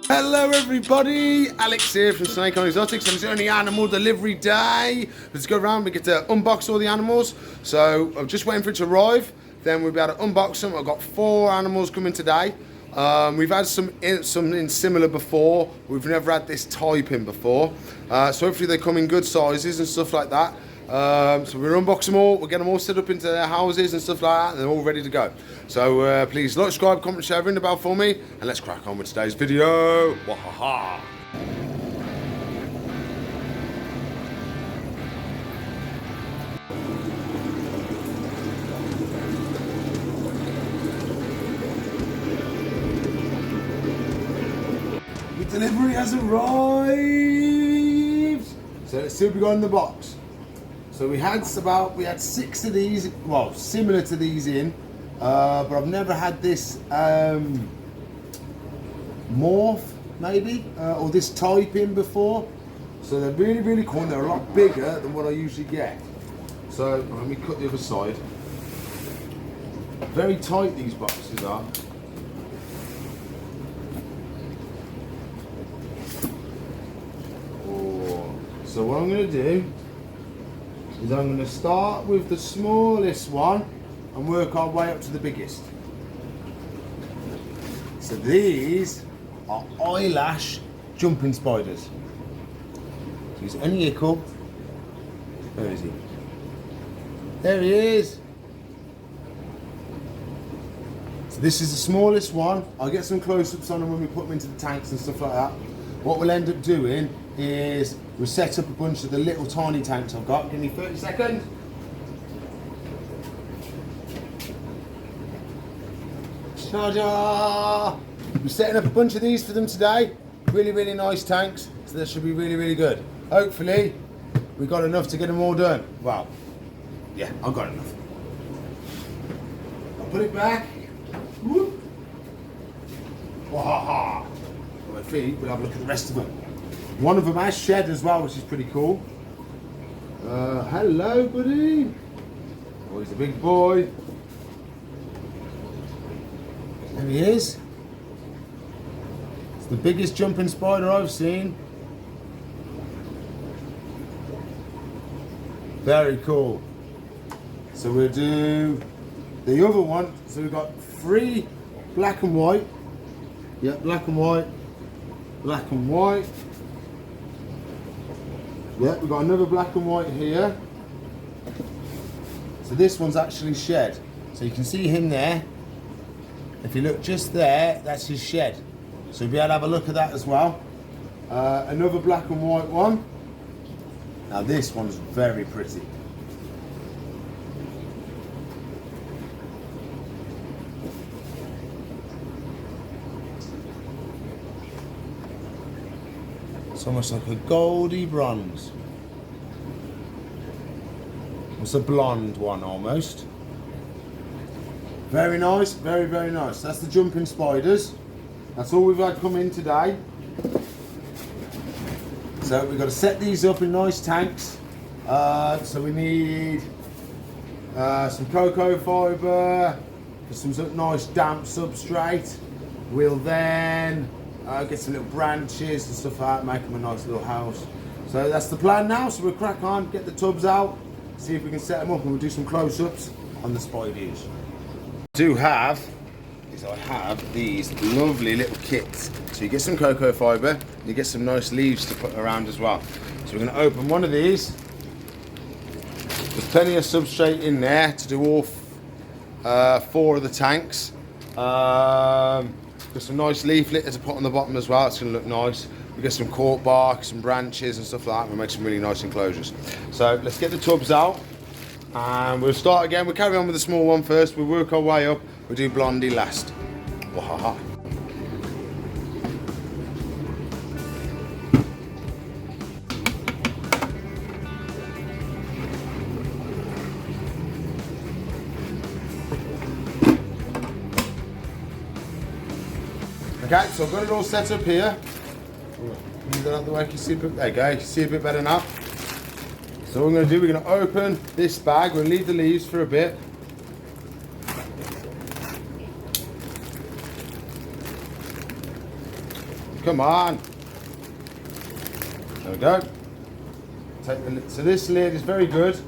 Hello everybody, Alex here from Snake on Exotics, and it's only animal delivery day. Let's go around, we get to unbox all the animals. So I'm just waiting for it to arrive, then we'll be able to unbox them. I've got 4 animals coming today. We've had something similar before. We've never had this type in before. So hopefully they come in good sizes and stuff like that. So we'll unbox them all, we'll get them all set up into their houses and stuff like that, and they're all ready to go. So please like, subscribe, comment, share, ring the bell for me, and let's crack on with today's video. Wahaha! The delivery has arrived! So let's see what we got in the box. So we had 6 of these, well, similar to these in, but I've never had this morph, maybe, or this type in before. So they're really, really cool, and they're a lot bigger than what I usually get. So let me cut the other side. Very tight these boxes are. Oh. So what I'm going to do is I'm going to start with the smallest one and work our way up to the biggest. So these are eyelash jumping spiders. So he's only equal. Where is he? There he is. So this is the smallest one. I'll get some close-ups on them when we put them into the tanks and stuff like that. What we'll end up doing is we'll set up a bunch of the little tiny tanks I've got. Give me 30 seconds. Charger! We're setting up a bunch of these for them today. Really, really nice tanks. So they should be really, really good. Hopefully, we've got enough to get them all done. Well, yeah, I've got enough. I'll put it back. Whoop. Wahaha! My feet, we'll have a look at the rest of them. One of them has shed as well, which is pretty cool. Hello, buddy. Oh, he's a big boy. There he is. It's the biggest jumping spider I've seen. Very cool. So we'll do the other one. So we've got 3 black and white. Yeah, black and white. Black and white. Yeah, we've got another black and white here. So this one's actually shed. So you can see him there. If you look just there, that's his shed. So you'll be able to have a look at that as well. Another black and white one. Now this one's very pretty. It's almost like a goldy bronze. It's a blonde one almost. Very nice, very, very nice. That's the jumping spiders. That's all we've had come in today. So we've got to set these up in nice tanks. So we need some cocoa fibre, some nice damp substrate. We'll then get some little branches and stuff like that, make them a nice little house. So that's the plan now. So we'll crack on, get the tubs out, see if we can set them up, and we'll do some close-ups on the spiders. I have these lovely little kits. So you get some cocoa fibre, you get some nice leaves to put around as well. So we're going to open one of these. There's plenty of substrate in there to do all 4 of the tanks. Got some nice leaf litter to put on the bottom as well. It's going to look nice. We get some cork bark, some branches and stuff like that. We'll make some really nice enclosures. So let's get the tubs out and we'll start again. We'll carry on with the small one first. We'll work our way up. We'll do Blondie last. Wahaha. Okay, so I've got it all set up here. Move that out of the way, can you see a bit, there you go, you can see a bit better now. So what we're going to do, we're going to open this bag, we'll leave the leaves for a bit. Come on. There we go. So this lid is very good.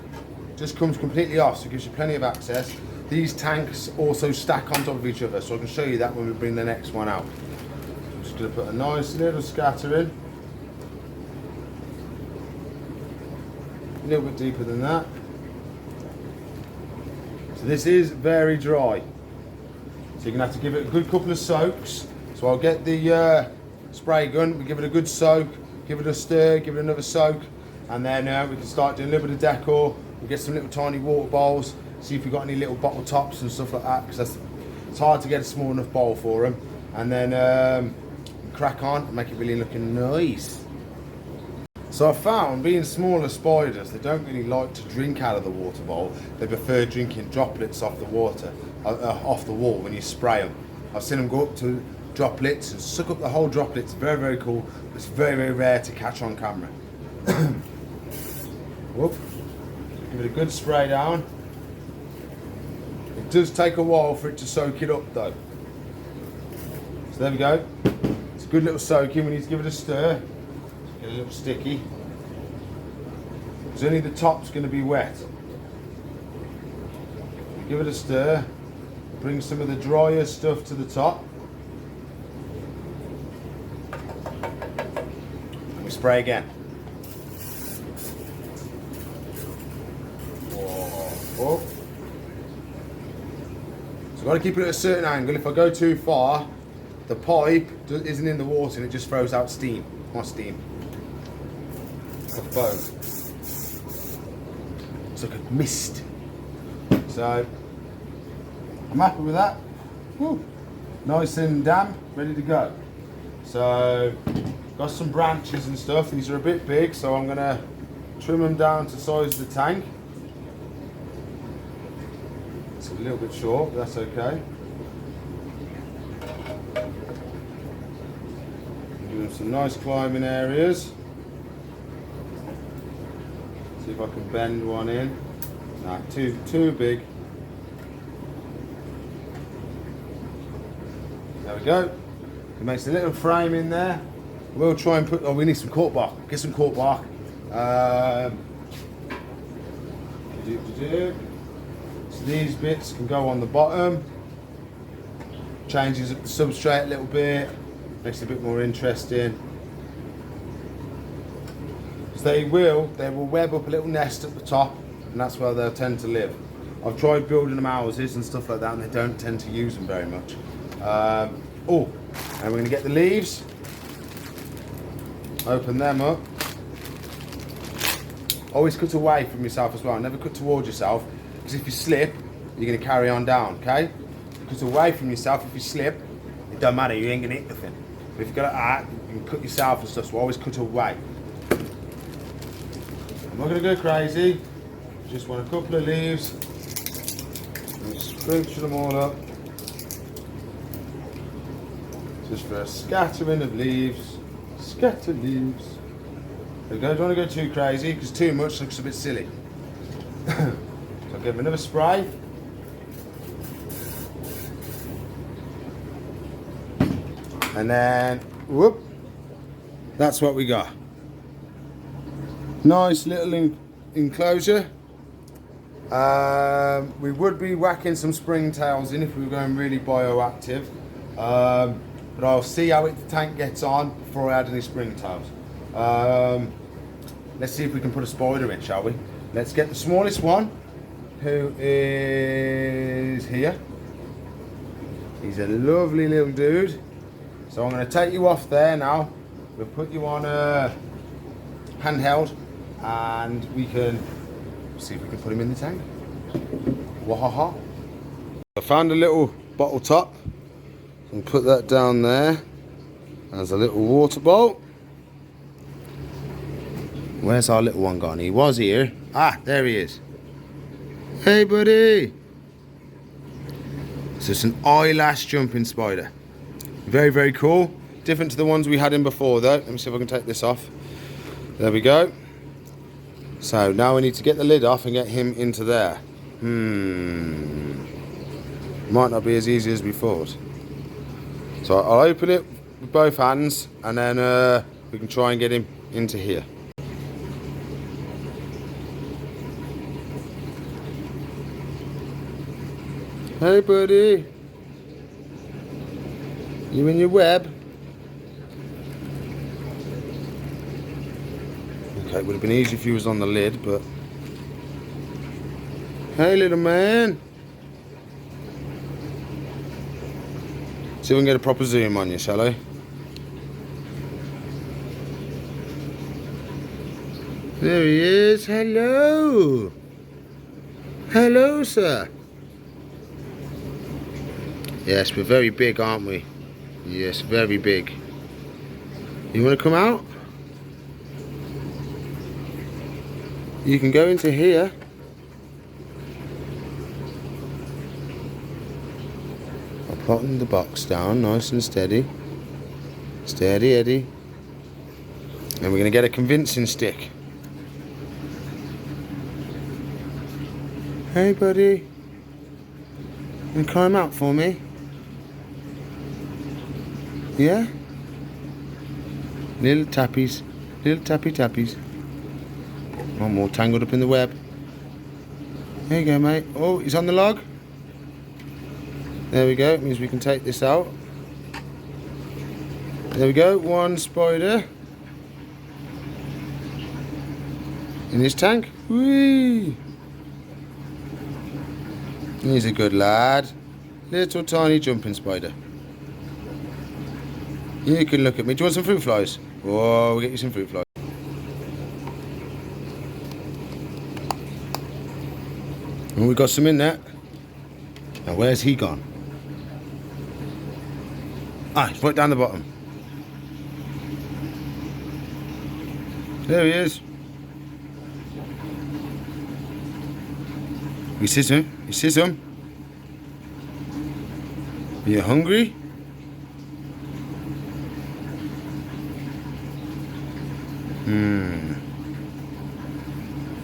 Just comes completely off, so it gives you plenty of access. These tanks also stack on top of each other, so I can show you that when we bring the next one out. I'm just going to put a nice little scatter in. A little bit deeper than that. So this is very dry. So you're going to have to give it a good couple of soaks. So I'll get the spray gun, we give it a good soak, give it a stir, give it another soak, and then we can start doing a little bit of decor. We'll get some little tiny water bowls, see if we've got any little bottle tops and stuff like that, because it's hard to get a small enough bowl for them. And then crack on and make it really looking nice. So I found, being smaller spiders, they don't really like to drink out of the water bowl. They prefer drinking droplets off the water, off the wall when you spray them. I've seen them go up to droplets and suck up the whole droplets. Very, very cool. It's very, very rare to catch on camera. Whoop. Give it a good spray down. It does take a while for it to soak it up though. So there we go. It's a good little soaking. We need to give it a stir. Get a little sticky. Because only the top's going to be wet. Give it a stir. Bring some of the drier stuff to the top. And we spray again. Whoa. So I've got to keep it at a certain angle. If I go too far, the pipe isn't in the water and it just throws out steam. More steam. It's like foam. It's like a mist. So I'm happy with that. Woo. Nice and damp, ready to go. So got some branches and stuff. These are a bit big, so I'm gonna trim them down to the size of the tank. It's a little bit short, but that's okay. Doing some nice climbing areas. See if I can bend one in. Nah, too big. There we go. It makes a little frame in there. We'll try and put. Oh, we need some cork bark. Get some cork bark. So these bits can go on the bottom. Changes up the substrate a little bit. Makes it a bit more interesting. Because they will web up a little nest at the top, and that's where they'll tend to live. I've tried building them houses and stuff like that, and they don't tend to use them very much. Oh, and we're going to get the leaves. Open them up. Always cut away from yourself as well. Never cut towards yourself, because if you slip, you're going to carry on down. Okay? Cut away from yourself. If you slip, it don't matter. You ain't going to hit nothing. But if you've got to act, you can cut yourself and stuff. So always cut away. I'm not going to go crazy. Just want a couple of leaves. And sprinkle them all up. Just for a scattering of leaves. Scatter leaves. There we go. Don't want to go too crazy, because too much looks a bit silly. So I'll give them another spray. And then, whoop, that's what we got. Nice little enclosure. We would be whacking some springtails in if we were going really bioactive. But I'll see how the tank gets on before I add any springtails. Let's see if we can put a spider in, shall we? Let's get the smallest one, who is here. He's a lovely little dude. So I'm going to take you off there now. We'll put you on a handheld, and we can see if we can put him in the tank. Wahaha. I found a little bottle top. And put that down there as a little water bowl. Where's our little one gone? He was here. Ah, there he is. Hey, buddy. So it's an eyelash jumping spider. Very, very cool. Different to the ones we had in before though. Let me see if I can take this off. There we go. So now we need to get the lid off and get him into there. Might not be as easy as we thought. So I'll open it with both hands, and then we can try and get him into here. Hey buddy, you in your web? Okay, it would have been easy if he was on the lid, but... Hey little man. See if we can get a proper zoom on you, shall I? There he is, hello. Hello, sir. Yes, we're very big, aren't we? Yes, very big. You want to come out? You can go into here. I'll put the box down, nice and steady. Steady, Eddie. And we're going to get a convincing stick. Hey, buddy. You want to climb out for me? Yeah? Little tappies. Little tappy tappies. One more tangled up in the web. There you go, mate. Oh, he's on the log. There we go. It means we can take this out. There we go. One spider in his tank. Whee! He's a good lad. Little tiny jumping spider. You can look at me. Do you want some fruit flies? Oh, we'll get you some fruit flies. Oh, we got some in there. Now, where's he gone? Ah, he's right down the bottom. There he is. You see some? You see some? Are you hungry?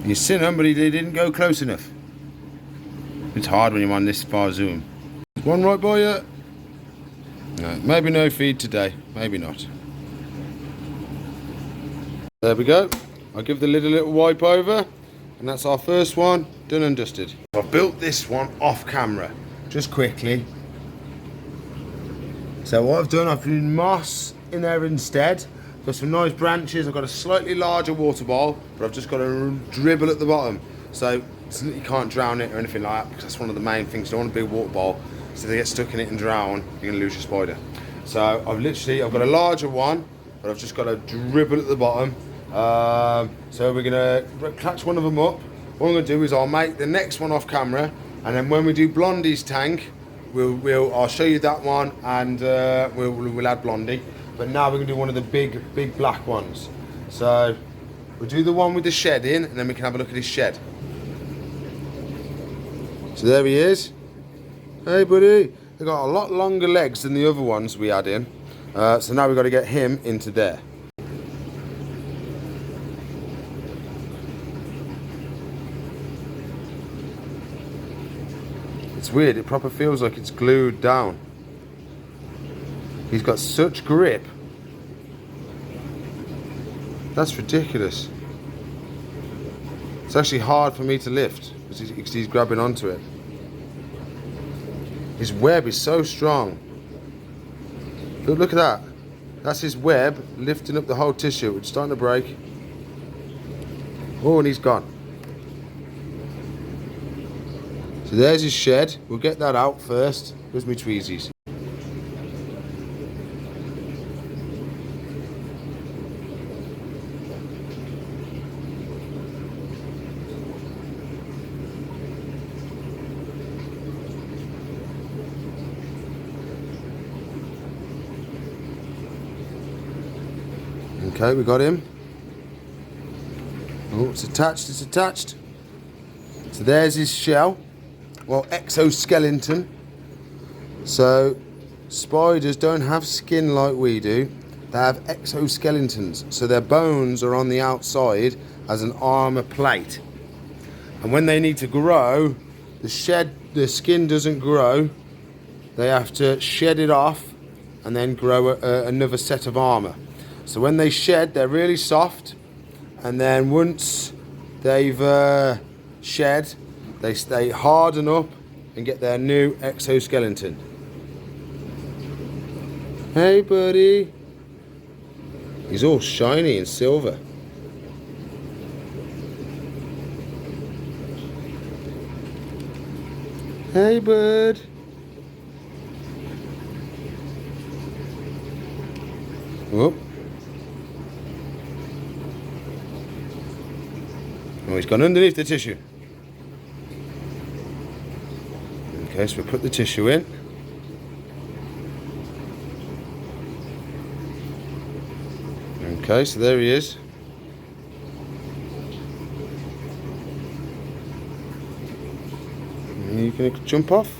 You seen him, but they didn't go close enough. It's hard when you're on this far zoom. One right by you. No, maybe no feed today. Maybe not. There we go. I'll give the lid a little wipe over. And that's our first one, done and dusted. I've built this one off camera, just quickly. So what I've done, I've put moss in there instead. Got some nice branches. I've got a slightly larger water bowl, but I've just got a dribble at the bottom. So you can't drown it or anything like that, because that's one of the main things. You don't want a big water bowl, so if they get stuck in it and drown, you're gonna lose your spider. So I've got a larger one, but I've just got a dribble at the bottom. So we're gonna catch one of them up. What I'm gonna do is I'll make the next one off camera, and then when we do Blondie's tank, I'll show you that one, and we'll add Blondie. But now we're gonna do one of the big black ones. So we'll do the one with the shed in, and then we can have a look at his shed. So there he is. Hey buddy. They've got a lot longer legs than the other ones we had in. So now we've got to get him into there. It's weird, it proper feels like it's glued down. He's got such grip. That's ridiculous. It's actually hard for me to lift because he's grabbing onto it. His web is so strong. Look at that. That's his web lifting up the whole tissue. It's starting to break. Oh, and he's gone. So there's his shed. We'll get that out first. Where's my tweezies? Okay, we got him. Oh, it's attached, it's attached. So there's his shell. Well, exoskeleton. So spiders don't have skin like we do. They have exoskeletons. So their bones are on the outside as an armor plate. And when they need to grow, the skin doesn't grow. They have to shed it off and then grow another set of armour. So when they shed, they're really soft, and then once they've shed, they harden up and get their new exoskeleton. Hey buddy. He's all shiny and silver. Hey bud. Whoop. Oh, he's gone underneath the tissue. Okay, so we put the tissue in. Okay, so there he is. Are you going to jump off?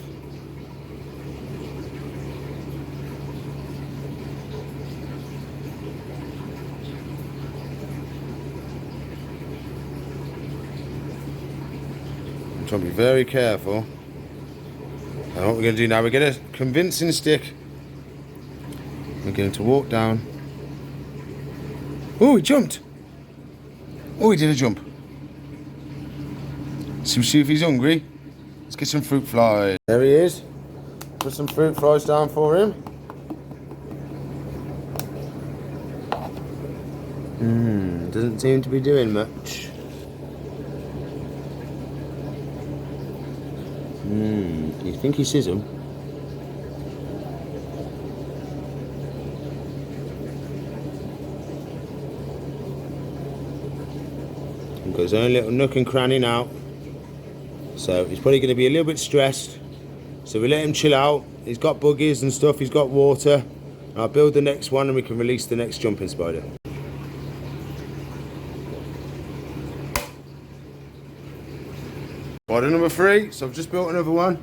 I'm trying to be very careful. And what we're going to do now, we get a convincing stick. We're going to walk down. Oh, he jumped. Oh, he did a jump. See if he's hungry. Let's get some fruit flies. There he is. Put some fruit flies down for him. Doesn't seem to be doing much. Do you think he sees them? He's got his own little nook and cranny now. So he's probably going to be a little bit stressed. So we let him chill out. He's got buggies and stuff, he's got water. I'll build the next one and we can release the next jumping spider. Spider number 3, so I've just built another one.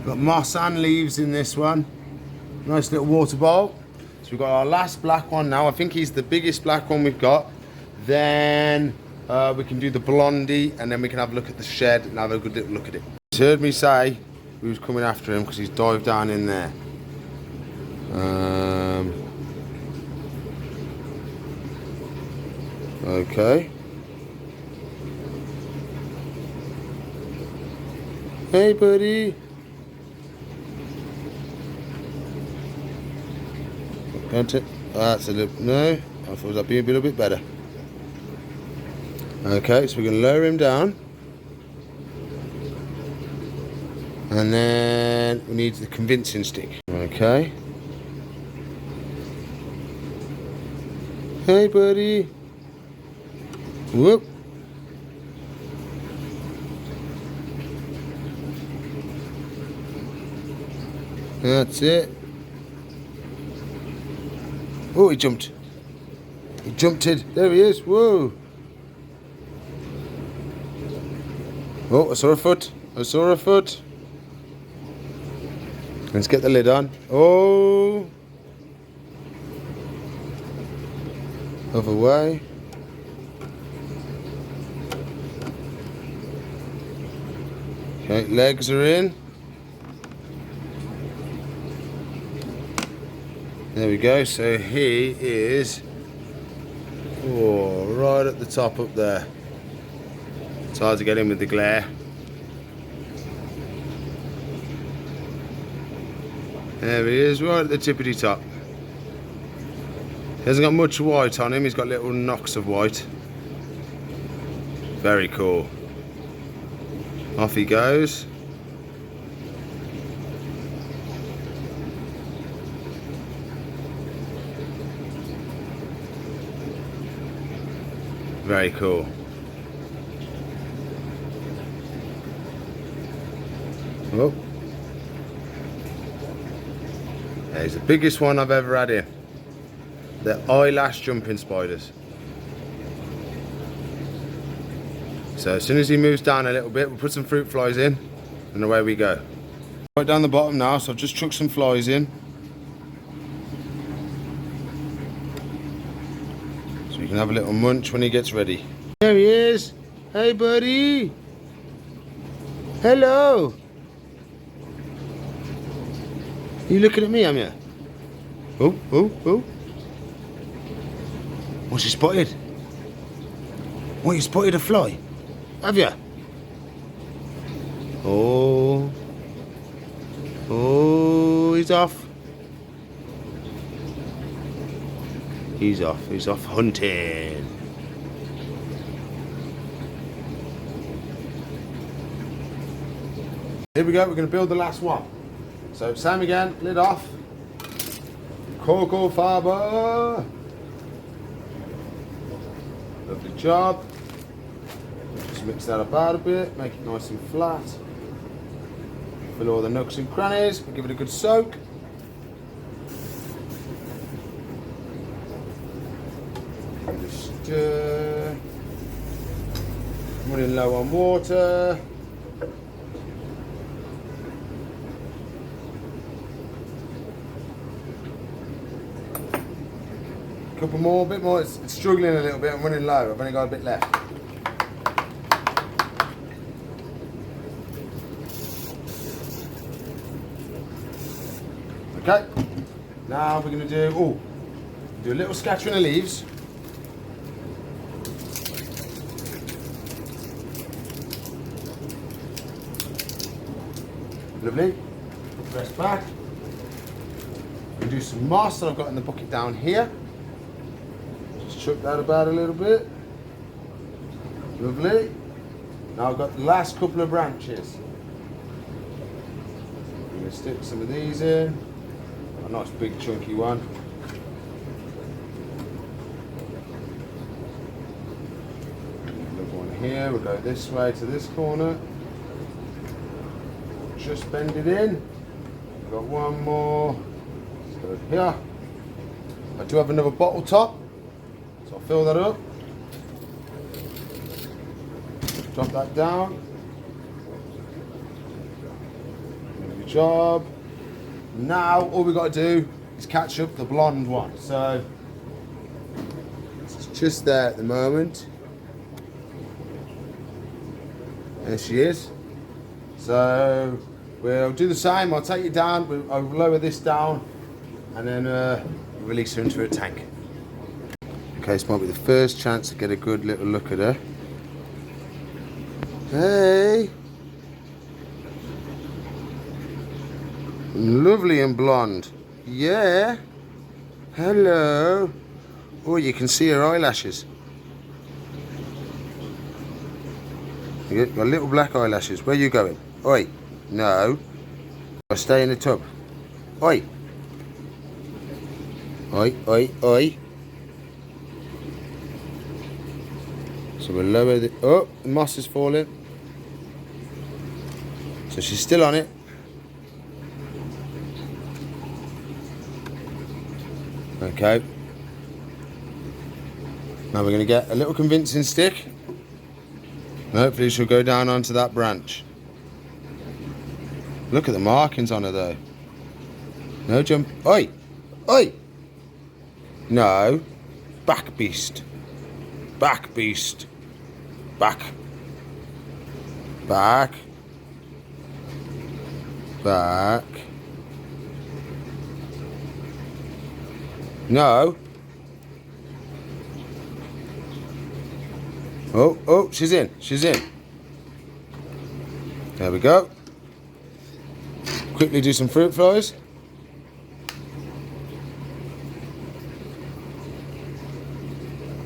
Got moss and leaves in this one. Nice little water bowl. So we've got our last black one now. I think he's the biggest black one we've got. Then we can do the blondie, and then we can have a look at the shed and have a good little look at it. He's heard me say we was coming after him because he's dived down in there. Okay. Hey buddy. That's a little, no, I thought that'd be a little bit better. Okay, so we're going to lower him down. And then we need the convincing stick. Okay. Hey buddy. Whoop. That's it. Oh, he jumped. He jumped it. There he is. Whoa. Oh, I saw a foot. I saw a foot. Let's get the lid on. Oh. Other way. Okay, legs are in. There we go, so he is right at the top up there. It's hard to get in with the glare. There he is, right at the tippity top. He hasn't got much white on him, he's got little knocks of white. Very cool. Off he goes. Very cool. Oh. Yeah, he's the biggest one I've ever had here. The eyelash jumping spiders. So as soon as he moves down a little bit, we'll put some fruit flies in and away we go. Right down the bottom now, so I've just chucked some flies in. So you can have a little munch when he gets ready. There he is. Hey buddy. Hello. You looking at me, am you? Oh, oh, oh. What's you spotted? What, you spotted a fly? Have you? Oh. Oh, he's off. He's off hunting. Here we go, we're going to build the last one. So same again, lid off. Cocoa fibre. Lovely job. Just mix that about a bit, make it nice and flat. Fill all the nooks and crannies, we'll give it a good soak. Just running low on water. Couple more, a bit more. It's struggling a little bit. I'm running low. I've only got a bit left. Okay. Now we're going to do a little scattering of leaves. Lovely. Put the rest back. We'll do some moss that I've got in the bucket down here. Just chuck that about a little bit. Lovely. Now I've got the last couple of branches. I'm going to stick some of these in. A nice big chunky one. Another one here. We'll go this way to this corner. Just bend it in. Got one more. Let's go here. I do have another bottle top, so I'll fill that up. Drop that down. Good job. Now all we've got to do is catch up the blonde one. So it's just there at the moment. There she is. So we'll do the same. I'll take you down. I'll lower this down, and then release her into a tank. Okay, this might be the first chance to get a good little look at her. Hey, lovely and blonde. Yeah. Hello. Oh, you can see her eyelashes. You got little black eyelashes. Where are you going? Oi. No. I'll stay in the tub. Oi. Oi, oi, oi. So we'll lower the... Oh, the moss is falling. So she's still on it. Okay. Now we're going to get a little convincing stick. And hopefully she'll go down onto that branch. Look at the markings on her though. No jump. Oi! Oi! No. Back beast. Back beast. Back. Back. Back. No. Oh, oh, she's in. She's in. There we go. Quickly do some fruit flies.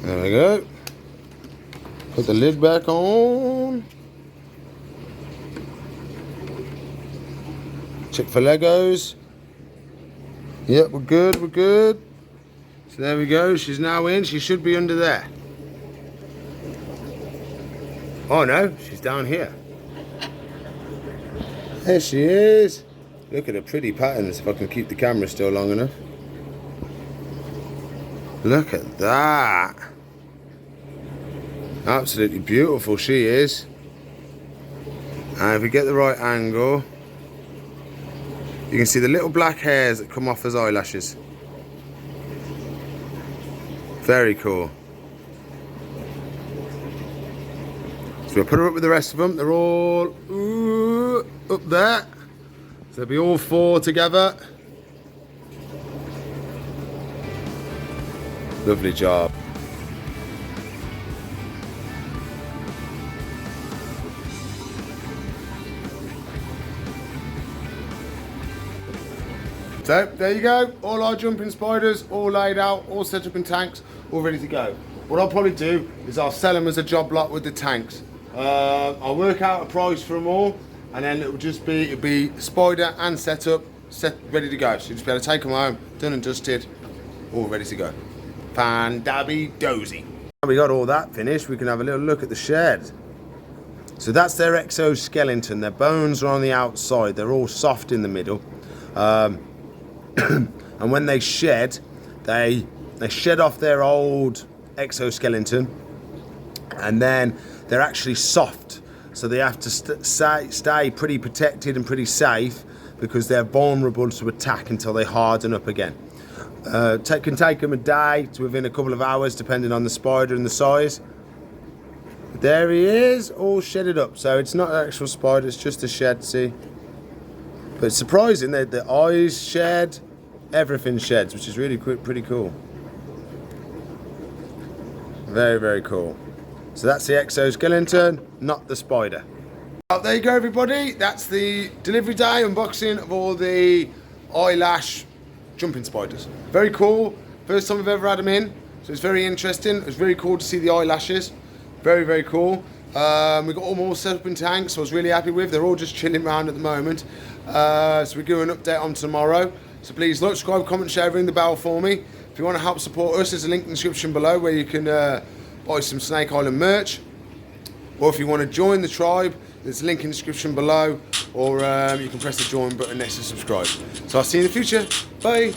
There we go. Put the lid back on. Check for Legos. Yep, we're good, we're good. So there we go, she's now in. She should be under there. Oh no, she's down here. There she is. Look at the pretty patterns, if I can keep the camera still long enough. Look at that. Absolutely beautiful she is. And if we get the right angle, you can see the little black hairs that come off as eyelashes. Very cool. So we'll put her up with the rest of them. They're all up there. So they'll be all four together. Lovely job. So there you go, all our jumping spiders, all laid out, all set up in tanks, all ready to go. What I'll probably do is I'll sell them as a job lot with the tanks. I'll work out a price for them all, and then it'll be spider and setup, ready to go. So you'll just be able to take them home, done and dusted, all ready to go. Fan-dabby-dozy. We got all that finished, we can have a little look at the shed. So that's their exoskeleton. Their bones are on the outside, they're all soft in the middle. And when they shed, they shed off their old exoskeleton, and then they're actually soft, so they have to stay pretty protected and pretty safe, because they're vulnerable to attack until they harden up again. Can take them a day to within a couple of hours, depending on the spider and the size. There he is, all shedded up. So it's not an actual spider, it's just a shed, see? But it's surprising that the eyes shed, everything sheds, which is really pretty cool. Very, very cool. So that's the exoskeleton, not the spider. Well, there you go, everybody. That's the delivery day unboxing of all the eyelash jumping spiders. Very cool. First time I've ever had them in, so it's very interesting. It was very cool to see the eyelashes. Very, very cool. We got them all set up in tanks, so I was really happy with. They're all just chilling around at the moment. So we'll do an update on tomorrow. So please like, subscribe, comment, share, ring the bell for me. If you want to help support us, there's a link in the description below where you can buy some Snake Island merch. Or if you want to join the tribe, there's a link in the description below. Or you can press the join button next to subscribe. So I'll see you in the future. Bye.